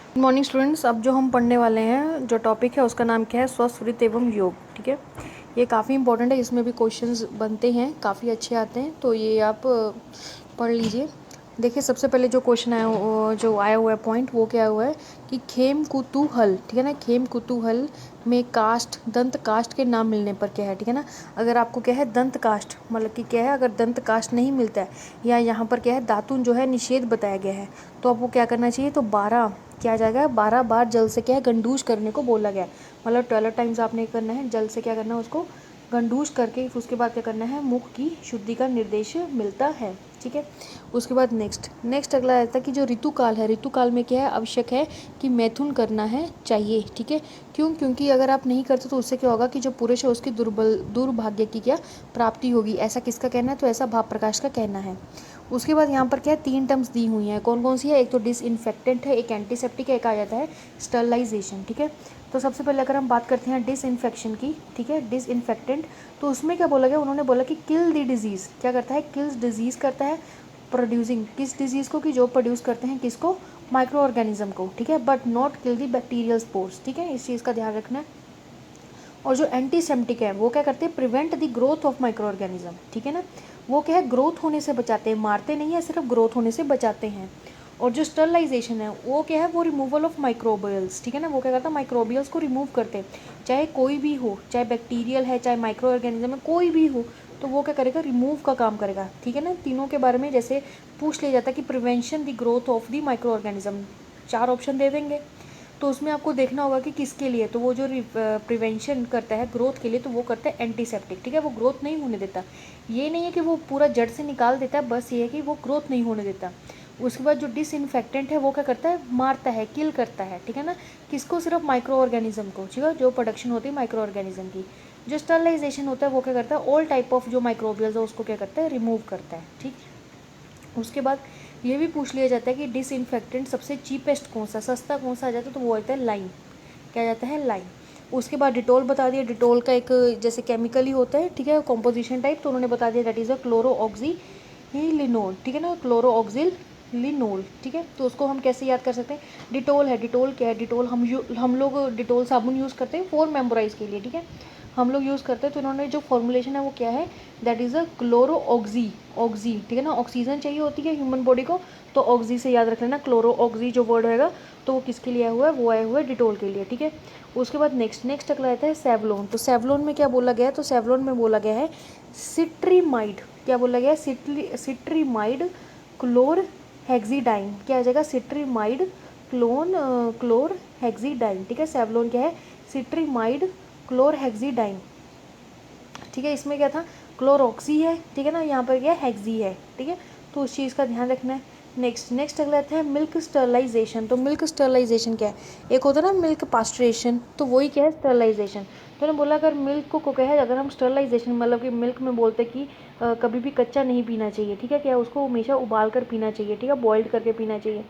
Good morning students. अब जो हम पढ़ने वाले हैं, जो टॉपिक है उसका नाम क्या है, स्वस्थ वृत्त एवं योग। ठीक है, ये काफ़ी इंपॉर्टेंट है, इसमें भी क्वेश्चंस बनते हैं, काफ़ी अच्छे आते हैं, तो ये आप पढ़ लीजिए। देखिए, सबसे पहले जो क्वेश्चन आया जो आया हुआ है पॉइंट, वो क्या हुआ है कि खेम कुतूहल, ठीक है ना, खेम कुतूहल में काष्ठ दंत काष्ठ के नाम मिलने पर क्या है, ठीक है ना। अगर आपको क्या है दंत काष्ठ मतलब कि क्या है, अगर दंत काष्ठ नहीं मिलता है या यहाँ पर क्या है दातुन जो है निषेध बताया गया है, तो आपको क्या करना चाहिए, तो 12 क्या आ जाएगा, 12 बार जल से क्या है गंडूश करने को बोला गया है। मतलब 12 टाइम्स आपने करना है, जल से क्या करना है, उसको गंडूश करके उसके बाद क्या करना है, मुख की शुद्धि का निर्देश मिलता है। ठीक है, उसके बाद नेक्स्ट अगला रहता है कि जो ऋतुकाल है, ऋतुकाल में क्या है, आवश्यक है कि मैथुन करना है चाहिए। ठीक है, क्योंकि अगर आप नहीं करते तो उससे क्या होगा कि जो पुरुष है उसकी दुर्भाग्य की क्या प्राप्ति होगी। ऐसा किसका कहना है, तो ऐसा भाव प्रकाश का कहना है। उसके बाद यहाँ पर क्या है, 3 टर्म्स दी हुई हैं, कौन कौन सी है, एक तो डिसइंफेक्टेंट है, एक एंटीसेप्टिक है, एक आ जाता है स्टरलाइजेशन। ठीक है, तो सबसे पहले अगर हम बात करते हैं डिसइंफेक्शन की, ठीक है, डिसइंफेक्टेंट, तो उसमें क्या बोला गया, उन्होंने बोला कि किल द डिजीज़, क्या करता है, किल्स डिजीज़ करता है, प्रोड्यूसिंग किस डिजीज़ को, कि जो प्रोड्यूस करते हैं किसको, माइक्रो ऑर्गेनिज्म को। ठीक है, but not kill the bacterial spores. ठीक है, इस चीज़ का ध्यान रखना है। और जो एंटीसेप्टिक है वो क्या करते हैं, prevent the growth of micro organism. ठीक है ना, वो क्या है, ग्रोथ होने से बचाते हैं, मारते नहीं है, सिर्फ ग्रोथ होने से बचाते हैं। और जो स्टरलाइजेशन है वो क्या है, वो रिमूवल ऑफ माइक्रोबियल्स। ठीक है ना, वो क्या करता है, माइक्रोबियल्स को रिमूव करते हैं, चाहे कोई भी हो, चाहे बैक्टीरियल है, चाहे माइक्रो ऑर्गेनिज्म है, कोई भी हो, तो वो क्या करेगा, रिमूव का काम करेगा। ठीक है ना, तीनों के बारे में जैसे पूछ लिया जाता है कि prevention the growth of the micro organism, 4 option दे देंगे, तो उसमें आपको देखना होगा कि किसके लिए, तो वो जो प्रिवेंशन करता है ग्रोथ के लिए, तो वो करता है एंटीसेप्टिक। ठीक है, वो ग्रोथ नहीं होने देता, ये नहीं है कि वो पूरा जड़ से निकाल देता है, बस ये है कि वो ग्रोथ नहीं होने देता। उसके बाद जो डिसइंफेक्टेंट है वो क्या करता है, मारता है, किल करता है। ठीक है ना, किसको, सिर्फ माइक्रो ऑर्गेनिज्म को, ठीक है, जो प्रोडक्शन होती है माइक्रो ऑर्गेनिज्म की। जो स्टरलाइजेशन होता है वो क्या करता है, ऑल टाइप ऑफ जो माइक्रोबियल्स है उसको क्या करता है, रिमूव करता है। ठीक, उसके बाद ये भी पूछ लिया जाता है कि डिसइंफेक्टेंट सबसे चीपेस्ट कौन सा, सस्ता कौन सा आ जाता है, तो वो आता है लाइम। क्या जाता है, लाइम। उसके बाद डिटोल बता दिया, डिटोल का एक जैसे केमिकल ही होता है, ठीक है, कॉम्पोजिशन टाइप, तो उन्होंने बता दिया that is a chloroxylenol. ठीक है ना, क्लोरो ऑक्सिल लिनोल। ठीक है, तो उसको हम कैसे याद कर सकते हैं, डिटोल है, डिटोल क्या है, डिटोल हम लोग डिटोल साबुन यूज़ करते हैं फॉर मेमोराइज के लिए। ठीक है, हम लोग यूज़ करते हैं, तो इन्होंने जो फॉर्मुलेशन है वो क्या है, that is a chloro oxy oxy. ठीक है ना, ऑक्सीजन चाहिए होती है ह्यूमन बॉडी को, तो ऑक्सी से याद रख लेना, क्लोरो ऑक्सी जो वर्ड होएगा, तो वो किसके लिए आया हुआ है, वो आया हुआ है डिटोल के लिए। ठीक है, उसके बाद नेक्स्ट अगला आता है सेवलोन। तो सेवलोन में क्या बोला गया है, तो सेवलोन में बोला गया है सिट्रीमाइड। क्या बोला गया है, सिट्रीमाइड क्लोर हेक्सीडाइन। क्या आ जाएगा, सिट्रीमाइड क्लोर हेक्सीडाइन। ठीक है, सेवलोन क्या है, सिट्रीमाइड क्लोर हेक्सीडाइन। ठीक है, इसमें क्या था, क्लोरोक्सी है, ठीक है ना, यहाँ पर क्या हेक्सी है। ठीक है, तो उस चीज़ का ध्यान रखना है। नेक्स्ट अगला आता है मिल्क स्टरलाइजेशन। तो मिल्क स्टरलाइजेशन क्या है, एक होता है ना मिल्क पास्चुरेशन, तो वही क्या है, स्टरलाइजेशन। तो उन्होंने बोला अगर मिल्क को क्या है, अगर हम स्टरलाइजेशन मतलब कि मिल्क में बोलते कि कभी भी कच्चा नहीं पीना चाहिए। ठीक है, क्या उसको हमेशा उबाल कर पीना चाहिए, ठीक है, बॉइल्ड करके पीना चाहिए।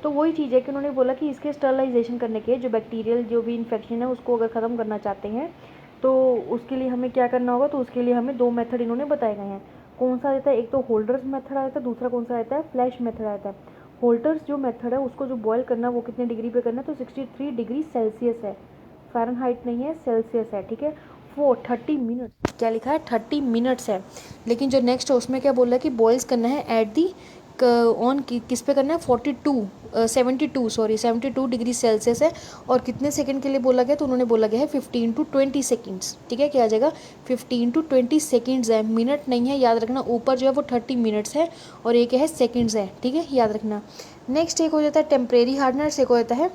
तो वही चीज़ है कि उन्होंने बोला कि इसके स्टरलाइजेशन करने के जो बैक्टीरियल जो भी इन्फेक्शन है उसको अगर ख़त्म करना चाहते हैं, तो उसके लिए हमें क्या करना होगा, तो उसके लिए हमें 2 मेथड इन्होंने बताए गए हैं। कौन सा रहता है, एक तो होल्डर्स मेथड आता है, दूसरा कौन सा रहता है, फ्लैश मेथड आता है। होल्डर्स जो मेथड है उसको जो बॉयल करना है वो कितने डिग्री पे करना है, तो 63 डिग्री सेल्सियस है, फ़ारेनहाइट नहीं है, सेल्सियस है। ठीक है, वो 30 मिनट्स, क्या लिखा है, 30 मिनट्स है। लेकिन जो नेक्स्ट है उसमें क्या बोल रहा है कि बॉयल्स करना है एट दी ऑन किस पे करना है, 72 डिग्री सेल्सियस है। और कितने सेकंड के लिए बोला गया, तो उन्होंने बोला गया है 15 टू 20 सेकेंड्स। ठीक है, क्या आ जाएगा, 15 टू 20 सेकेंड्स है, मिनट नहीं है, याद रखना, ऊपर जो है वो 30 मिनट्स है और एक है सेकेंड्स है। ठीक है, याद रखना। नेक्स्ट एक हो जाता है टेम्परेरी हार्डनेस, एक हो जाता है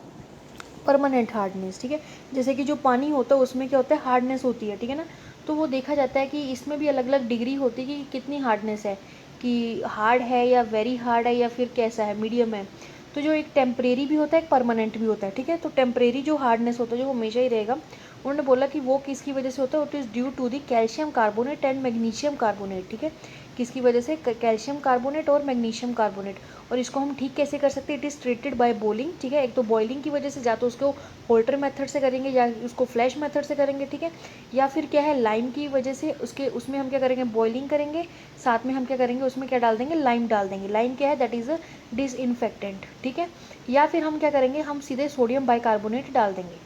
परमानेंट हार्डनेस। ठीक है, जैसे कि जो पानी होता है उसमें क्या होता है, हार्डनेस होती है। ठीक है ना, तो वो देखा जाता है कि इसमें भी अलग अलग डिग्री होती है कि कितनी हार्डनेस है, कि हार्ड है या वेरी हार्ड है या फिर कैसा है, मीडियम है। तो जो एक टेम्परेरी भी होता है, एक परमानेंट भी होता है। ठीक है, तो टेम्परेरी जो हार्डनेस होता है जो हमेशा ही रहेगा, उन्होंने बोला कि वो किसकी वजह से होता है, it is due to the calcium carbonate and magnesium carbonate. ठीक है, किसकी वजह से, कैल्शियम कार्बोनेट और मैग्नीशियम कार्बोनेट। और इसको हम ठीक कैसे कर सकते हैं, it is treated by boiling, ठीक है। एक तो बॉइलिंग की वजह से, या तो उसको होल्टर मेथड से करेंगे या उसको फ्लैश मेथड से करेंगे, ठीक है। या फिर क्या है, लाइम की वजह से उसमें हम क्या करेंगे, बॉइलिंग करेंगे, साथ में हम क्या करेंगे, उसमें क्या डाल देंगे, लाइम डाल देंगे। लाइम क्या है, दैट इज़ अ डिसइंफेक्टेंट, ठीक है। या फिर हम क्या करेंगे, हम सीधे सोडियम बाइकार्बोनेट डाल देंगे।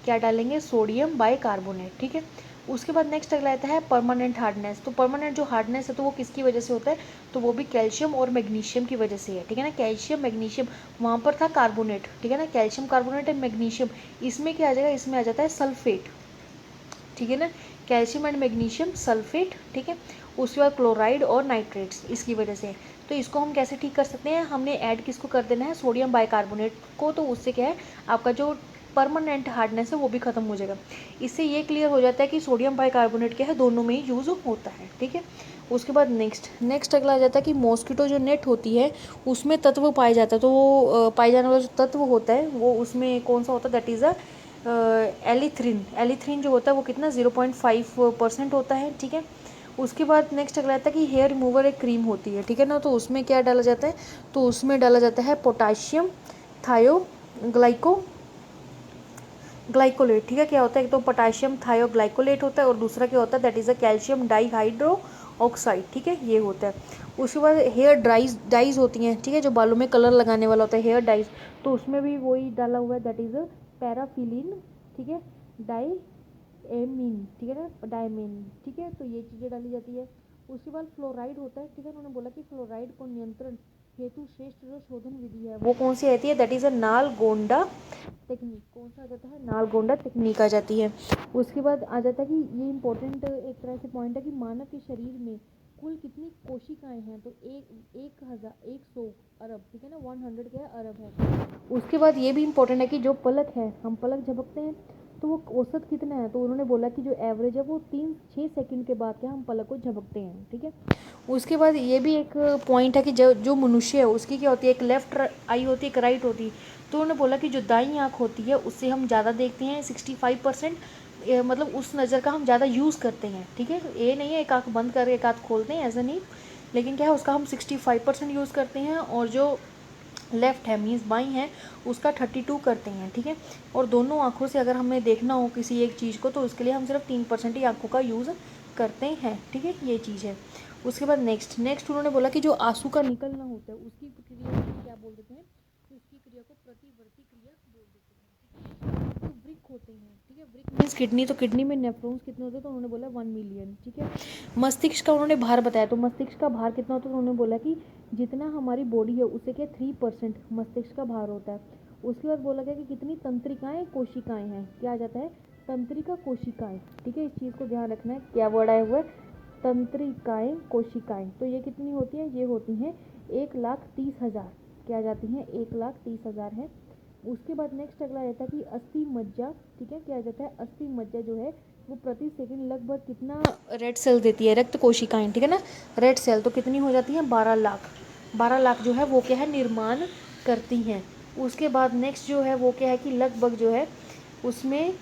क्या डालेंगे, सोडियम बाइकार्बोनेट, ठीक है। उसके बाद नेक्स्ट अगला आता है परमानेंट हार्डनेस। तो परमानेंट जो हार्डनेस है तो वो किसकी वजह से होता है, तो वो भी कैल्शियम और मैग्नीशियम की वजह से है, ठीक है ना। कैल्शियम मैग्नीशियम, वहाँ पर था कार्बोनेट, ठीक है ना, कैल्शियम कार्बोनेट एंड मैग्नीशियम। इसमें क्या आ जाएगा, इसमें आ जाता है सल्फेट, ठीक है ना, कैल्शियम एंड मैग्नीशियम सल्फेट, ठीक है। उसके बाद क्लोराइड और नाइट्रेट्स इसकी वजह से। तो इसको हम कैसे ठीक कर सकते हैं, हमने ऐड किसको कर देना है, सोडियम बाइकार्बोनेट को। तो उससे क्या है, आपका जो परमानेंट हार्डनेस है वो भी खत्म हो जाएगा। इससे ये क्लियर हो जाता है कि सोडियम बाइकार्बोनेट क्या है, दोनों में ही यूज़ होता है, ठीक है। उसके बाद नेक्स्ट अगला आ जाता है कि मॉस्किटो जो नेट होती है उसमें तत्व पाए जाता है। तो वो पाए जाने वाला जो तत्व होता है वो उसमें कौन सा होता है, दैट इज़ अ एलिथ्रिन जो होता है वो कितना 0.5% होता है, ठीक है। उसके बाद नेक्स्ट अगला आता है कि हेयर रिमूवर एक क्रीम होती है, ठीक है ना। तो उसमें क्या डाला जाता है, तो उसमें डाला जाता है पोटाशियम थायो ग्लाइकोलेट, ठीक है। क्या होता है, एक तो पोटाशियम थायोग्लाइकोलेट होता है और दूसरा क्या होता है, that is a calcium dihydro oxide, ठीक है, ये होता है। उसके बाद हेयर डाइज होती हैं, ठीक है, जो बालों में कलर लगाने वाला होता है, हेयर डाइज। तो उसमें भी वही डाला हुआ है, दैट इज़ अ पैराफिलिन, ठीक है, डाई एमीन, ठीक है ना, डायमीन, ठीक है। तो ये चीज़ें डाली जाती है। उसके बाद फ्लोराइड होता है, ठीक है। उन्होंने बोला कि फ्लोराइड को नियंत्रण हेतु श्रेष्ठ जो शोधन विधि है वो कौन सी रहती है, that is a Nalgonda technique. कौन सा आ जाता है, नालगोंडा टेक्निक आ जाती है। उसके बाद आ जाता है कि ये इंपॉर्टेंट एक तरह से पॉइंट है कि मानव के शरीर में कुल कितनी कोशिकाएं हैं, तो 1,100 अरब, ठीक है ना, 100 क्या है, अरब है। उसके बाद ये भी इंपॉर्टेंट है कि जो पलक है, हम पलक झपकते हैं तो वो औसत कितना है, तो उन्होंने बोला कि जो एवरेज है वो 3-6 सेकंड के बाद क्या हम पलक को झपकते हैं, ठीक है। उसके बाद ये भी एक पॉइंट है कि जो जो मनुष्य है उसकी क्या होती है, एक लेफ्ट आई होती है, एक राइट होती है। तो उन्होंने बोला कि जो दाईं आँख होती है उससे हम ज़्यादा देखते हैं, 65%, मतलब उस नज़र का हम ज़्यादा यूज़ करते हैं, ठीक है। ये नहीं है एक आँख बंद कर एक आँख खोलते हैं, ऐसा नहीं, लेकिन क्या है उसका हम 65% यूज़ करते हैं, और जो लेफ़्ट है मीन्स बाई है उसका 32 करते हैं, ठीक है। और दोनों आँखों से अगर हमें देखना हो किसी एक चीज़ को तो उसके लिए हम सिर्फ 3% ही आँखों का यूज़ करते हैं, ठीक है, ये चीज़ है। उसके बाद नेक्स्ट उन्होंने बोला कि जो आंसू का निकलना होता है उसकी क्रिया को क्या बोल देते हैं, तो उसकी क्रिया को प्रतिवर्ती क्रिया बोल देते हैं, ठीक है। जो वृक्क होते हैं, ठीक है, वृक्क मीन्स किडनी, तो किडनी में नेफ्रॉन्स कितने होते हैं, तो उन्होंने बोला 1 मिलियन, ठीक है। मस्तिष्क का उन्होंने भार बताया, तो मस्तिष्क का भार कितना होता है, तो उन्होंने बोला कि जितना हमारी बॉडी है उससे क्या 3% मस्तिष्क का भार होता है। उसके बाद बोला गया कि कितनी तंत्रिकाएं कोशिकाएं हैं, क्या आ जाता है, तंत्रिका कोशिकाएं, ठीक है। इस चीज़ को ध्यान रखना है, क्या वर्ड आया हुआ है, तंत्रिकाएं कोशिकाएं। तो ये कितनी होती हैं, ये होती हैं 1,30,000, क्या आ जाती हैं, 1,30,000 है। उसके बाद नेक्स्ट अगला रहता है कि अस्थि मज्जा, ठीक है, क्या आ जाता है, अस्थि मज्जा जो है वो प्रति सेकंड लगभग कितना रेड सेल देती है, रक्त कोशिकाएं, ठीक है ना, रेड सेल। तो कितनी हो जाती हैं, 12 लाख जो है वो क्या है, निर्माण करती हैं। उसके बाद नेक्स्ट जो है वो क्या है कि लगभग जो है उसमें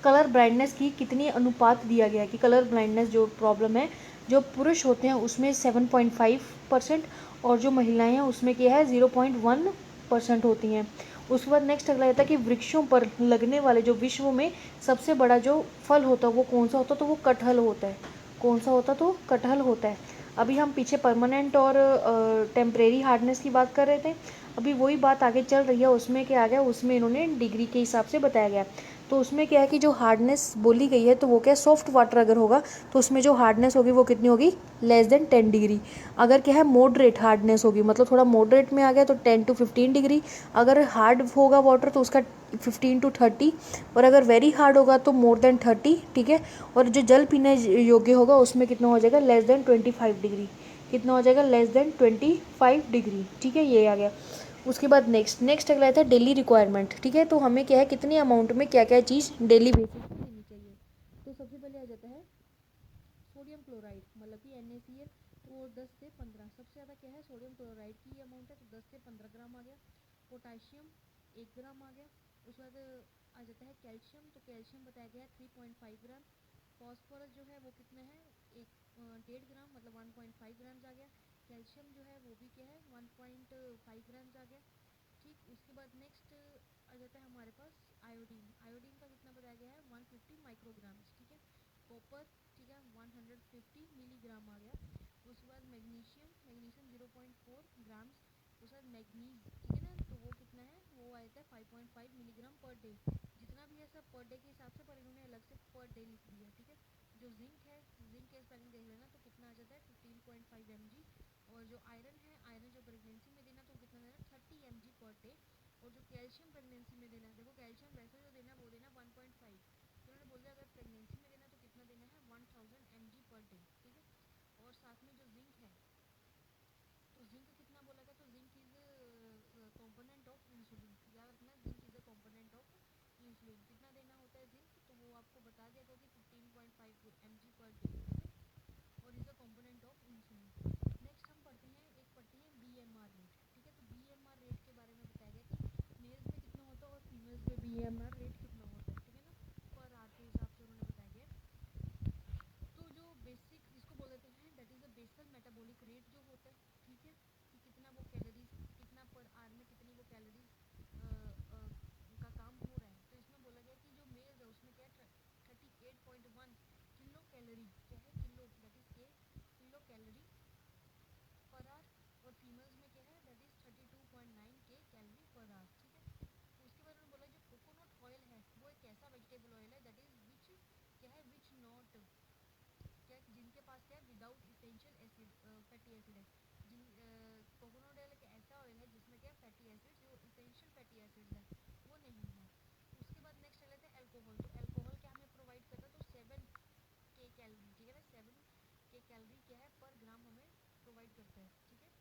कलर ब्लाइंडनेस की कितनी अनुपात दिया गया है, कि कलर ब्लाइंडनेस जो प्रॉब्लम है जो पुरुष होते हैं उसमें 7.5%, और जो महिलाएं हैं उसमें क्या है 0.1% होती हैं। उसके बाद नेक्स्ट अगला रहता है कि वृक्षों पर लगने वाले जो विश्व में सबसे बड़ा जो फल होता है वो कौन सा होता है, तो वो कटहल होता है। कौन सा होता, तो कटहल होता है। अभी हम पीछे परमानेंट और टेम्परेरी हार्डनेस की बात कर रहे थे, अभी वही बात आगे चल रही है, उसमें क्या आ गया, उसमें इन्होंने डिग्री के हिसाब से बताया गया। तो उसमें क्या है कि जो हार्डनेस बोली गई है तो वो क्या है, सॉफ्ट वाटर अगर होगा तो उसमें जो हार्डनेस होगी वो कितनी होगी, <10 डिग्री। अगर क्या है मॉडरेट हार्डनेस होगी, मतलब थोड़ा मॉडरेट में आ गया तो 10 to 15 डिग्री। अगर हार्ड होगा वाटर तो उसका 15 to 30, और अगर वेरी हार्ड होगा तो more than 30, ठीक है। और जो जल पीने योग्य होगा उसमें कितना हो जाएगा, <25 डिग्री। कितना हो जाएगा, <25 डिग्री, ठीक है, ये आ गया। उसके बाद नेक्स्ट अगला आता है डेली रिक्वायरमेंट, ठीक है। तो हमें क्या है कितनी अमाउंट में क्या क्या चीज़ डेली बेसिस पे लेनी चाहिए। तो सबसे पहले आ जाता है सोडियम क्लोराइड, मतलब कि NaCl, वो 10 से 15, सबसे ज़्यादा क्या है सोडियम क्लोराइड की अमाउंट है, तो 10 से 15 ग्राम आ गया। पोटाशियम 1 ग्राम आ गया। उसके बाद आ जाता है कैल्शियम, तो कैल्शियम बताया गया है 3.5 ग्राम। फॉस्फोरस जो है वो कितना है, 1.8 ग्राम मतलब 1.5 ग्राम्स आ गया। कैल्शियम जो है वो भी क्या है 1.5 ग्राम्स आ गया। ठीक, उसके बाद नेक्स्ट आ जाता है हमारे पास आयोडीन। आयोडीन का कितना बताया गया है 150 माइक्रोग्राम्स। ठीक है, कॉपर ठीक है 150 मिलीग्राम आ गया। उसके बाद मैग्नीशियम, मैग्नीशियम 0.4 ग्राम्स। उसके बाद मैग्नीज ठीक है ना, तो वो कितना है, वो आया था 5.5 मिलीग्राम पर डे। जितना भी है सब पर डे के हिसाब से, पर इन्होंने अलग से पर डे लिख दिया। ठीक है, जो जिंक है, जिंक के स्पेलिंग देख लेना तो कितना आ जाता है 15.5 mg। और जो आयरन है, आयरन जो प्रेगनेंसी में देना तो कितना देना 30 mg पर डे। और जो कैल्शियम प्रेगनेंसी में देना है, देखो कैल्शियम वैसे जो देना है वो देना 1.5, तो उन्होंने बोल दिया अगर प्रेगनेंसी में देना तो कितना देना है 1000 mg पर डे। ठीक है, और साथ में जो जिंक है, तो जिंक कितना बोला गया, तो zinc is component of insulin. याद रखना zinc is a component of insulin. कितना देना होता है जिंक, तो वो आपको बता दिया गया कि 15.5 mg पर डे। ठीक है, और is a component of insulin. Next हम पढ़ते हैं, एक पढ़ते हैं बीएमआर रेट। ठीक है, तो बीएमआर रेट के बारे में बताया गया कि मेल्स में कितना होता है और फीमेल्स में बीएमआर रेट कितना होता है। ठीक है ना, पर आर के हिसाब से उन्होंने बताया गया। तो जो बेसिक इसको बोल देते हैं that is a basal metabolic rate जो होता है। ठीक है, कि कितना वो कैलोरीज, कितना पर आर में कितनी वो कैलोरीज का काम हो रहा है। तो इसमें बोला गया कि जो मेल्स है उसमें क्या है 38.1 किलो कैलोरी, क्या है किलो दैट इज के किलो कैलोरी पर आर। और फीमेल्स में क्या है दैट इज 32.9 के कैलोरी पर आर। ठीक है, तो उसके बाद उन्होंने बोला जो कोकोनट ऑयल है वो एक ऐसा वेजिटेबल ऑयल है दैट इज विच क्या है विच नॉट क्या, जिनके पास क्या है without essential acid fatty acid है। जिन कोकोनट ऑयल एक ऐसा ऑयल है जिसमें क्या फैटी एसिड जो इसेंशियल फैटी एसिड्स है वो नहीं है। उसके बाद नेक्स्ट चले थे अल्कोहल। तो अल्कोहल क्या हमें प्रोवाइड करता है, तो 7 के कैलोरी। ठीक है ना, 7 के कैलोरी क्या है पर ग्राम हमें प्रोवाइड करता है। ठीक है,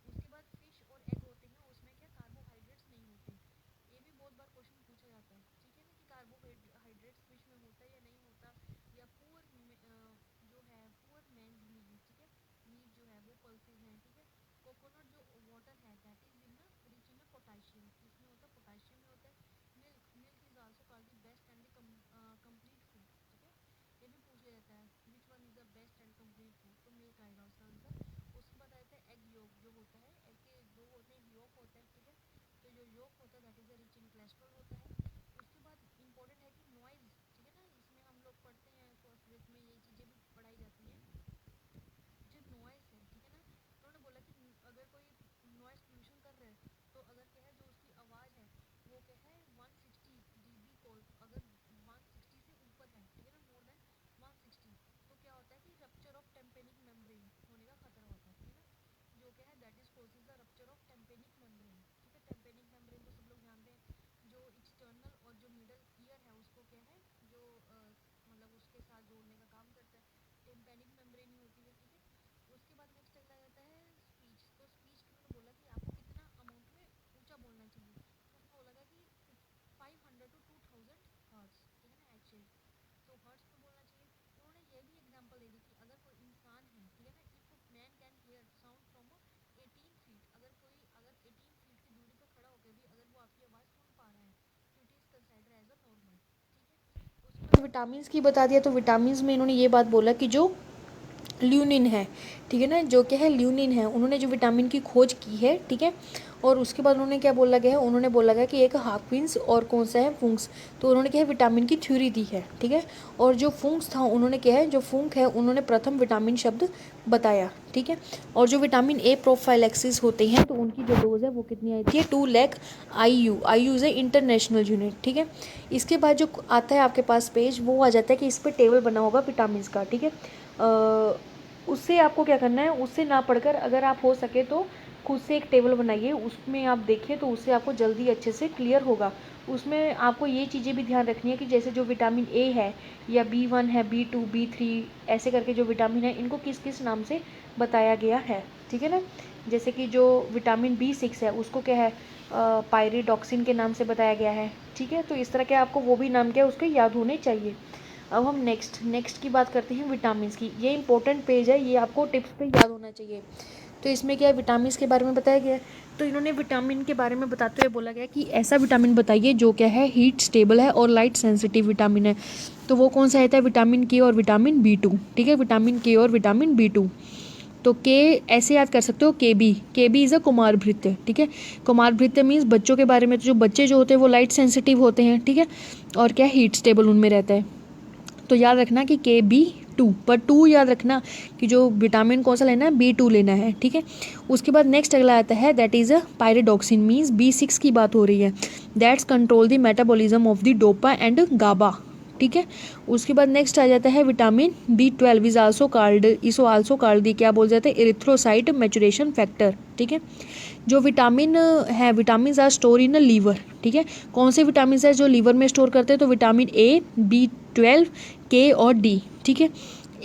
उसके बाद फिश और एग होते हैं उसमें क्या कार्बोहाइड्रेट्स नहीं होते। ये भी बहुत बार क्वेश्चन पूछा जाता है। ठीक है ना, कि कार्बोहाइड्रेट्स फिश में होता है या नहीं होता, या पुअर जो है पुअर मैंड मील। ठीक है, मीट जो है वो पल्सेस हैं। ठीक है, कोकोनट जो वाटर है that is in rich in potassium, किसमें होता है पोटाशियम में होता है। Milk, milk is also called the best and the complete food. ठीक है, ये भी पूछ लिया जाता है which one is the best and complete food, तो मिल्क आएगा उसका आंसर। उसके बाद आता है एग योग जो होता है, एग के दो होते हैं योग होता है। ठीक है, तो जो योग होता है that is rich in cholesterol होता है। उसके बाद इंपॉर्टेंट है कि नॉइज। ठीक है ना, इसमें हम लोग पढ़ते हैं फर्स्ट ग्रेड में ये चीज़ें भी पढ़ाई जाती हैं। जो नॉइस है ठीक है ना, तो उन्होंने बोला कि अगर कोई नॉइस पोल्यूशन कर रहा है तो अगर क्या है जो उसकी आवाज़ है वो क्या है 160 dB को, अगर 160 से ऊपर है ठीक है ना मोर देन 160, तो क्या होता है कि रप्चर ऑफ टेम्पेनिक मेम्ब्रेन होने का खतरा होता है। ठीक है ना, जो क्या है that is causes the rupture of tympanic membrane. ठीक है, टेम्पेनिक मेम्ब्रेन तो सब लोग जानते हैं, जो एक्सटर्नल और जो मिडल ईयर है उसको क्या है जो मतलब उसके साथ जोड़ने का काम करता है, टेम्पेनिक मेम्ब्रेन ही होती है। ठीक है, उसके बाद नेक्स्ट चला जाता है स्पीच। तो स्पीच के उन्होंने बोला कि आपको कितना अमाउंट में ऊंचा बोलना चाहिए, तो उसमें बोला गया कि 500 टू 2000 हर्ट्स। ठीक है ना, एच, तो हर्ट्स में बोलना चाहिए। उन्होंने ये भी एग्जांपल दे दी कि अगर कोई इंसान है ठीक है ना, if man can hear sound from 18 feet, अगर कोई अगर 18 फीट की दूरी पर खड़ा होकर भी अगर वो आपकी आवाज़ सुन पा रहा है तो it is consider as a normal. ठीक है, उसके बाद विटामिन्स की बता दिया। तो विटामिन्स में इन्होंने ये बात बोला कि जो ल्यूनिन है ठीक है ना, जो क्या है ल्यूनिन है, उन्होंने जो विटामिन की खोज की है। ठीक है, और उसके बाद उन्होंने क्या बोला गया है, उन्होंने बोला गया कि एक हार्किन्स और कौन सा है फुंक्स, तो उन्होंने क्या है विटामिन की थ्योरी दी है। ठीक है, और जो फुंक्स था उन्होंने क्या है जो फुंक है उन्होंने प्रथम विटामिन शब्द बताया। ठीक है, और जो विटामिन ए प्रोफाइलैक्सिस होते हैं तो उनकी जो डोज है वो कितनी आई थी 2 lakh IU। IU is a international unit. ठीक है, इसके बाद जो आता है आपके पास पेज वो आ जाता है कि इस पर टेबल बना होगा विटामिन का। ठीक है, उससे आपको क्या करना है, उससे ना पढ़कर अगर आप हो सके तो खुद से एक टेबल बनाइए, उसमें आप देखिए तो उससे आपको जल्दी अच्छे से क्लियर होगा। उसमें आपको ये चीज़ें भी ध्यान रखनी है कि जैसे जो विटामिन ए है या B1 है B2 B3 ऐसे करके जो विटामिन है इनको किस किस नाम से बताया गया है। ठीक है ना, जैसे कि जो विटामिन B6 है उसको क्या है पायरिडॉक्सिन के नाम से बताया गया है। ठीक है, तो इस तरह के आपको वो भी नाम क्या है उसके याद होने चाहिए। अब हम नेक्स्ट की बात करते हैं विटामिन की। ये इंपॉर्टेंट पेज है, ये आपको टिप्स पे याद होना चाहिए। तो इसमें क्या है, विटामिन के बारे में बताया गया है। तो इन्होंने विटामिन के बारे में बताते हुए बोला गया कि ऐसा विटामिन बताइए जो क्या है हीट स्टेबल है और लाइट सेंसिटिव विटामिन है। तो वो कौन सा रहता है, विटामिन के और विटामिन B2, ठीक है, विटामिन के और विटामिन B2। तो के ऐसे याद कर सकते हो, के बी इज़ अ कुमार भृत्य, ठीक है। कुमार भृत्य मीन्स बच्चों के बारे में, तो जो बच्चे जो होते हैं वो लाइट सेंसिटिव होते हैं, ठीक है, और क्या हीट स्टेबल उनमें रहता है। तो याद रखना कि Kb2, पर 2 याद रखना कि जो विटामिन कौन सा लेना है, B2 लेना है, ठीक है। उसके बाद नेक्स्ट अगला आता है that is a pyridoxine, means B6 की बात हो रही है, that's control the metabolism of the dopa and GABA, ठीक है। उसके बाद नेक्स्ट आ जाता है vitamin B12 is also called the क्या बोल जाते हैं, इरिथ्रोसाइट मैचुरेशन फैक्टर, ठीक है। जो विटामिन है, vitamin are store in liver, ठीक है। कौन से विटामिन है जो लीवर में स्टोर करते हैं, तो विटामिन A, B12, K और D, ठीक है।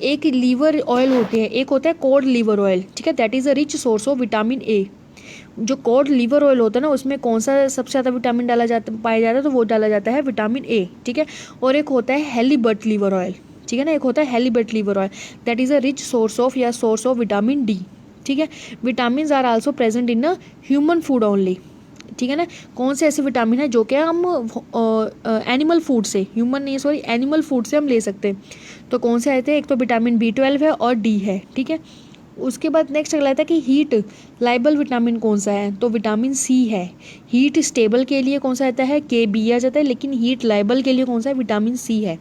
एक लीवर ऑयल होते हैं, एक होता है कोड लीवर ऑयल, ठीक है, that is a rich source of vitamin A। जो कोड लीवर ऑयल होता है ना, उसमें कौन सा सबसे ज़्यादा विटामिन पाया जाता है, तो वो डाला जाता है विटामिन A, ठीक है। और एक होता है हेलीबर्ट लीवर ऑयल, ठीक है ना, एक होता है halibut liver oil, that is a rich source of vitamin D, ठीक है। Vitamin are also present in a human food only, ठीक है ना। कौन से ऐसे विटामिन है जो कि हम एनिमल फूड से, ह्यूमन नहीं सॉरी, एनिमल फूड से हम ले सकते हैं। तो कौन से आए थे, एक तो विटामिन B12 है और D है, ठीक है। उसके बाद नेक्स्ट अगला आता है कि हीट लाइबल विटामिन कौन सा है, तो विटामिन C है। हीट स्टेबल के लिए कौन सा आता है, Kb आ जाता है, लेकिन हीट लाइबल के लिए कौन सा है, विटामिन C है।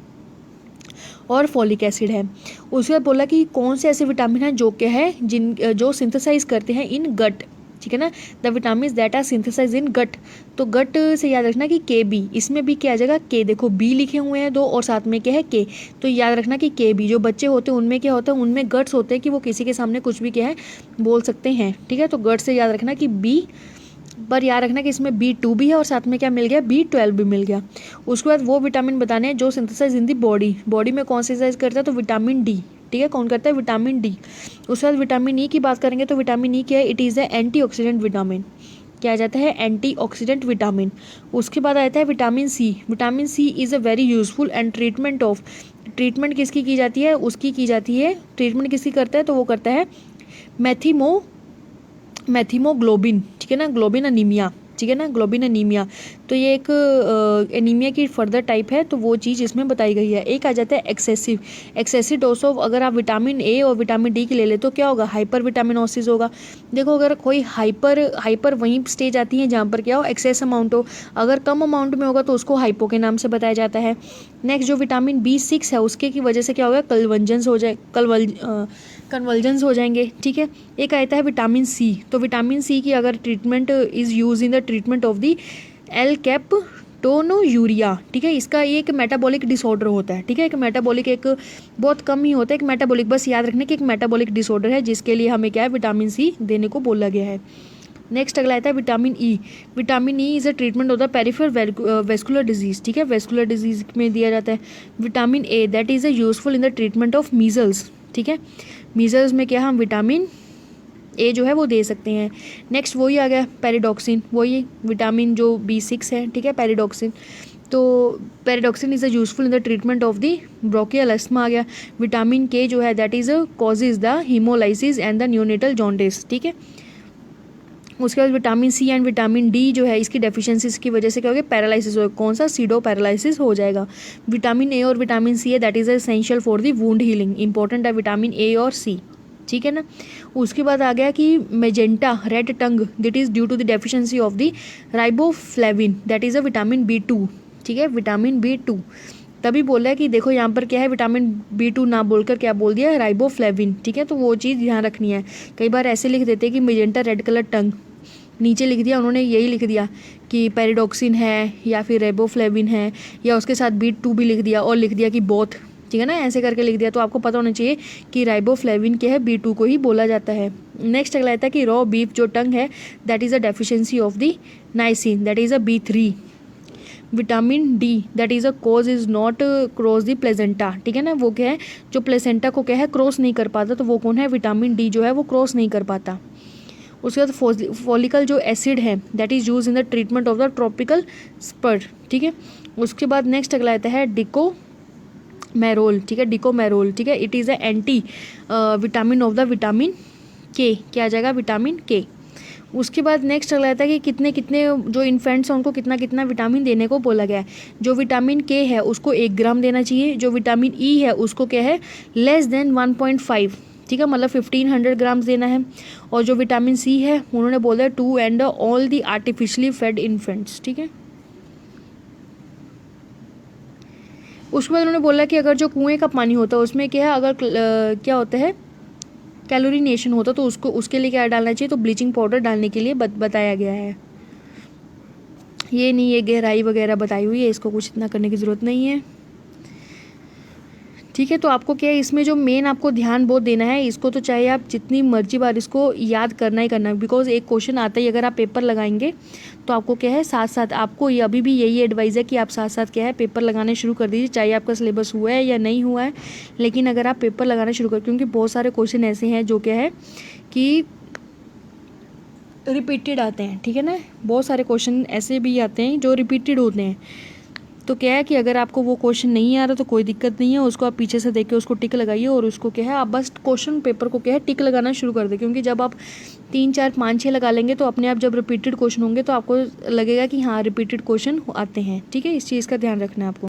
और फॉलिक एसिड है। उसके बाद बोला कि कौन से ऐसे विटामिन हैं जो क्या है जो सिंथेसाइज करते हैं इन गट, ठीक है ना, the vitamin that are synthesize in gut. तो गट से याद रखना कि Kb, इसमें भी क्या आ जाएगा, K, देखो B लिखे हुए हैं 2 और साथ में क्या है K। तो याद रखना कि Kb, जो बच्चे होते हैं उनमें क्या होता है, उनमें गट्स होते हैं कि वो किसी के सामने कुछ भी क्या है बोल सकते हैं, ठीक है। तो गट से याद रखना कि B, पर याद रखना कि इसमें B2 भी है और साथ में क्या मिल गया, B12 भी मिल गया। उसके बाद वो विटामिन बताने हैं जो सिंथेसाइज इन दी बॉडी में कौन सिंथेसाइज करता है, तो विटामिन D, ठीक है, कौन करता है, विटामिन D। उसके बाद विटामिन E की बात करेंगे, तो विटामिन E क्या है, it is a antioxidant vitamin, क्या आ जाता है, एंटीऑक्सीडेंट विटामिन। उसके बाद आता है vitamin C। Vitamin C is a very useful and treatment किसकी की जाती है, उसकी की जाती है, ट्रीटमेंट किसकी करता है, तो वो करता है मैथिमोग्लोबिन, ठीक है ना, ग्लोबिन अनीमिया, ठीक है ना, ग्लोबिन अनीमिया। तो ये एक एनीमिया की फर्दर टाइप है, तो वो चीज़ इसमें बताई गई है। एक आ जाता है एक्सेसिव डोज ऑफ, अगर आप विटामिन A और विटामिन D की ले ले तो क्या होगा, हाइपर विटामिनोसिस होगा। देखो अगर कोई हाइपर वहीं स्टेज आती है जहाँ पर क्या हो, एक्सेस अमाउंट हो, अगर कम अमाउंट में होगा तो उसको हाइपो के नाम से बताया जाता है। नेक्स्ट जो विटामिन B6 है उसके की वजह से क्या होगा, कन्वर्जेंस हो जाएंगे, ठीक है। एक आता है विटामिन C। तो विटामिन C की अगर treatment is use in the treatment of the alkaptonuria, ठीक है। इसका ये एक मेटाबॉलिक डिसऑर्डर होता है, ठीक है, एक मेटाबॉलिक, एक बहुत कम ही होता है एक मेटाबॉलिक, बस याद रखने की एक मेटाबॉलिक डिसऑर्डर है जिसके लिए हमें क्या है, विटामिन C देने को बोला गया है। नेक्स्ट अगला आता है vitamin E। Vitamin E is a treatment of the peripheral vascular disease, ठीक है, वेस्कुलर डिजीज में दिया जाता है। Vitamin A that is a useful in the treatment of measles, ठीक है। मीजल्स में क्या हम विटामिन A जो है वो दे सकते हैं। नेक्स्ट वही आ गया पैराडॉक्सिन, वही विटामिन जो B6 है, ठीक है, पैराडॉक्सिन। तो paradoxin is a useful in the treatment of the bronchial asthma आ गया। विटामिन K जो है that is causes the haemolysis and the neonatal jaundice, ठीक है। उसके बाद vitamin C and vitamin D जो है इसकी डेफिशिएंसीज की वजह से क्या हो गया, पैरालिसिस हो, कौन सा, सीडो पैरालिसिस हो जाएगा। विटामिन A और विटामिन C है that is essential for the wound healing, important है विटामिन A और C, ठीक है ना। उसके बाद आ गया कि magenta red tongue that is due to the deficiency of the riboflavin that is a vitamin B2, ठीक है, विटामिन B2। तभी बोला है कि देखो यहाँ पर क्या है, विटामिन B2 ना बोलकर क्या बोल दिया, राइबोफ्लेविन, ठीक है। तो वो चीज़ ध्यान रखनी है। कई बार ऐसे लिख देते हैं कि मेजेंटा रेड कलर टंग, नीचे लिख दिया उन्होंने, यही लिख दिया कि पैराडॉक्सिन है या फिर राइबोफ्लेविन है, या उसके साथ B2 भी लिख दिया और लिख दिया कि बोथ, ठीक है ना, ऐसे करके लिख दिया। तो आपको पता होना चाहिए कि राइबोफ्लेविन क्या है, B2 को ही बोला जाता है। नेक्स्ट अगला आता है कि रॉ बीफ जो टंग है that is a deficiency of the niacin that is a B3। Vitamin D that is a cause is not cross the placenta, ठीक है ना, वो क्या है जो प्लेसेंटा को क्या है क्रॉस नहीं कर पाता, तो वो कौन है, विटामिन D जो है वो क्रॉस नहीं कर पाता। उसके बाद फॉलिकल जो एसिड है that is use in the treatment of the tropical sprue, ठीक है। उसके बाद नेक्स्ट अगला आता है डिकोमेरोल, ठीक है, डिकोमेरोल, ठीक है, it is a anti vitamin of the vitamin के, क्या आ जाएगा, विटामिन के। उसके बाद नेक्स्ट चला जाता है कि कितने कितने जो इन्फेंट्स हैं उनको कितना कितना विटामिन देने को बोला गया है। जो विटामिन के है उसको 1 ग्राम देना चाहिए, जो विटामिन ई है उसको क्या है लेस देन 1.5, ठीक है, मतलब 1500 ग्राम्स देना है। और जो विटामिन सी है उन्होंने बोला 2 and all the artificially fed infants, ठीक है। उसके बाद उन्होंने बोला कि अगर जो कुएं का पानी होता है उसमें क्या है, अगर क्या होता है कैलोरीनेशन होता तो उसको उसके लिए क्या डालना चाहिए, तो ब्लीचिंग पाउडर डालने के लिए बताया गया है। ये नहीं, ये गहराई वगैरह बताई हुई है, इसको कुछ इतना करने की ज़रूरत नहीं है, ठीक है। तो आपको क्या है इसमें जो मेन आपको ध्यान बहुत देना है, इसको तो चाहे आप जितनी मर्जी बार इसको याद करना ही करना है, बिकॉज एक क्वेश्चन आता ही अगर आप पेपर लगाएंगे तो आपको क्या है साथ साथ आपको ये अभी भी यही एडवाइस है कि आप साथ साथ क्या है पेपर लगाने शुरू कर दीजिए, चाहे आपका सिलेबस हुआ है या नहीं हुआ है, लेकिन अगर आप पेपर लगाना शुरू कर, क्योंकि बहुत सारे क्वेश्चन ऐसे हैं जो क्या है कि रिपीटेड आते हैं, ठीक है ना। बहुत सारे क्वेश्चन ऐसे भी आते हैं जो रिपीटेड होते हैं। तो क्या है कि अगर आपको वो क्वेश्चन नहीं आ रहा तो कोई दिक्कत नहीं है, उसको आप पीछे से देख के उसको टिक लगाइए और उसको क्या है आप बस क्वेश्चन पेपर को क्या है टिक लगाना शुरू कर दें, क्योंकि जब आप 3 4 5 6 लगा लेंगे तो अपने आप जब रिपीटेड क्वेश्चन होंगे तो आपको लगेगा कि हाँ रिपीटेड क्वेश्चन आते हैं, ठीक है। इस चीज़ का ध्यान रखना है आपको।